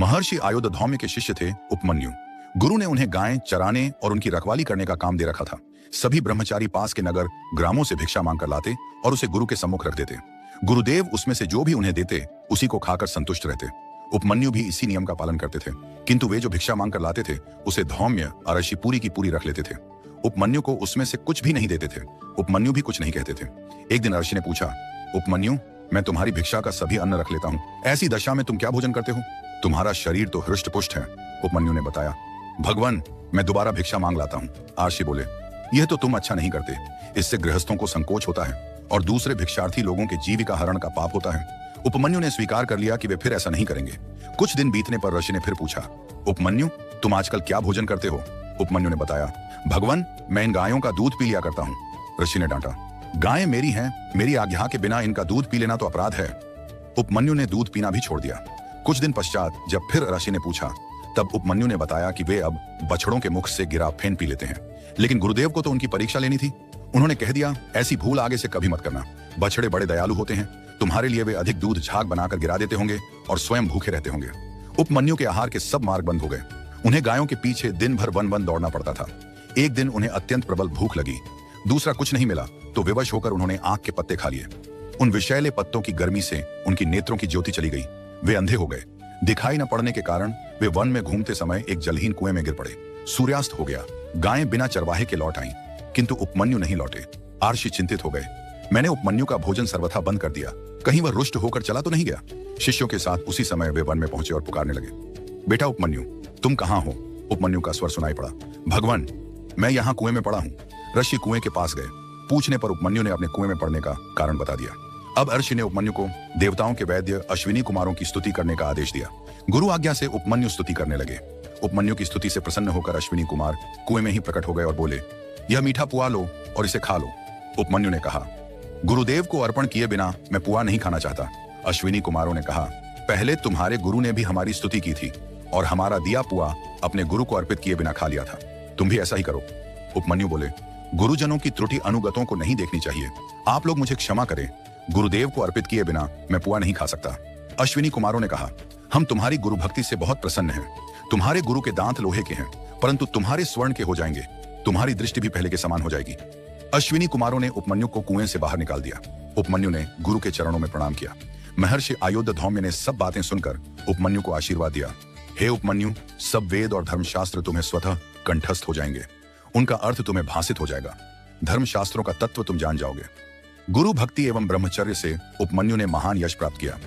महर्षि आयुधौम्य के शिष्य थे उपमन्यु। गुरु ने उन्हें गायें चराने और उनकी रखवाली करने का काम दे रखा था। सभी ब्रह्मचारी पास के नगर ग्रामों से भिक्षा मांग कर लाते और उसे गुरु के सम्मुख रख देते। गुरुदेव उसमें से जो भी उन्हें देते उसी को खाकर संतुष्ट रहते। उपमन्यु भी इसी नियम का पालन करते थे, किंतु वे जो भिक्षा मांग कर लाते थे उसे धौम्य अरशी पूरी की पूरी रख लेते थे। उपमन्यु को उसमें से कुछ भी नहीं देते थे। उपमन्यु भी कुछ नहीं कहते थे। एक दिन अरशी ने पूछा, उपमन्यु, मैं तुम्हारी भिक्षा का सभी अन्न रख लेता हूँ, ऐसी दशा में तुम क्या भोजन करते हो? तुम्हारा शरीर तो हृष्ट पुष्ट है। उपमन्यु ने बताया, भगवान, मैं दोबारा भिक्षा मांग लाता हूँ। अरशी बोले, यह तो तुम अच्छा नहीं करते, इससे गृहस्थों को संकोच होता है और दूसरे भिक्षार्थी लोगों के जीविका हरण का पाप होता है। उपमन्यु ने स्वीकार कर लिया कि वे फिर ऐसा नहीं करेंगे। कुछ दिन बीतने पर ऋषि ने फिर पूछा, उपमन्यु, तुम आजकल क्या भोजन करते हो? उपमन्यु ने बताया, भगवान, मैं इन गायों का दूध पी लिया करता हूँ। ऋषि ने डांटा, गायें मेरी हैं, मेरी आज्ञा के बिना इनका दूध पी लेना तो अपराध है। उपमन्यु ने दूध पीना भी छोड़ दिया। कुछ दिन पश्चात जब फिर ऋषि ने पूछा, तब उपमन्यु ने बताया कि वे अब बछड़ों के मुख से गिरा फेन पी लेते हैं। लेकिन गुरुदेव को तो उनकी परीक्षा लेनी थी। उन्होंने कह दिया, ऐसी भूल आगे से कभी मत करना। बछड़े बड़े दयालु होते हैं, तुम्हारे लिए वे अधिक दूध झाग बनाकर गिरा देते होंगे और स्वयं भूखे रहते होंगे। उपमन्यु के आहार के सब मार्ग बंद हो गए। उन्हें गायों के पीछे दिन भर वन वन दौड़ना पड़ता था। एक दिन उन्हें अत्यंत प्रबल भूख लगी। दूसरा कुछ नहीं मिला तो विवश होकर उन्होंने आंख के पत्ते खा लिए। उन विषैले पत्तों की गर्मी से उनकी नेत्रों की ज्योति चली गई। वे अंधे हो गए। दिखाई न पड़ने के कारण वे वन में घूमते समय एक जलहीन कुएं में गिर पड़े। सूर्यास्त हो गया। गायें बिना चरवाहे के लौट आईं, किंतु उपमन्यु नहीं लौटे। अरशी चिंतित हो गए। मैंने उपमन्यु का भोजन सर्वथा बंद कर दिया, कहीं वह रुष्ट होकर चला तो नहीं गया। शिष्यों के साथ उसी समय वे वन में पहुंचे और पुकारने लगे, बेटा उपमन्यु, तुम कहाँ हो? उपमन्यु का स्वर सुनाई पड़ा, भगवान, मैं यहाँ कुएं में पड़ा हूँ। ऋषि कुएं के पास गए। पूछने पर उपमन्यु ने अपने कुएं में पड़ने का कारण बता दिया। अब ऋषि ने उपमन्यु को देवताओं के वैद्य अश्विनी कुमारों की स्तुति करने का आदेश दिया। गुरु आज्ञा से उपमन्यु स्तुति करने लगे। उपमन्यु की स्तुति से प्रसन्न होकर अश्विनी कुमार कुएं में ही प्रकट हो गए और बोले, यह मीठा पुआ लो और इसे खा लो। उपमन्यु ने कहा, गुरुदेव को अर्पण किए बिना मैं पुआ नहीं खाना चाहता। अश्विनी कुमारों ने कहा, पहले तुम्हारे गुरु ने भी हमारी स्तुति की थी और हमारा दिया पुआ अपने गुरु को अर्पित किए बिना खा लिया था, तुम भी ऐसा ही करो। उपमन्यु बोले, गुरुजनों की त्रुटि अनुगतों को नहीं देखनी चाहिए, आप लोग मुझे क्षमा करें, गुरुदेव को अर्पित किए बिना मैं पुआ नहीं खा सकता। अश्विनी कुमारों ने कहा, हम तुम्हारी गुरु भक्ति से बहुत प्रसन्न हैं। तुम्हारे गुरु के दांत लोहे के हैं, परंतु तुम्हारे स्वर्ण के हो जाएंगे। तुम्हारी दृष्टि भी पहले के समान हो जाएगी। अश्विनी कुमारों ने उपमन्यु को कुएं से बाहर निकाल दिया। उपमन्यु ने गुरु के चरणों में प्रणाम किया। महर्षि आयुधौम्य ने सब बातें सुनकर उपमन्यु को आशीर्वाद दिया। हे उपमन्यु, सब वेद और धर्मशास्त्र तुम्हें स्वतः कंठस्थ हो जाएंगे। उनका अर्थ तुम्हें भासित हो जाएगा। धर्मशास्त्रों का तत्व तुम जान जाओगे। गुरु भक्ति एवं ब्रह्मचर्य से उपमन्यु ने महान यश प्राप्त किया।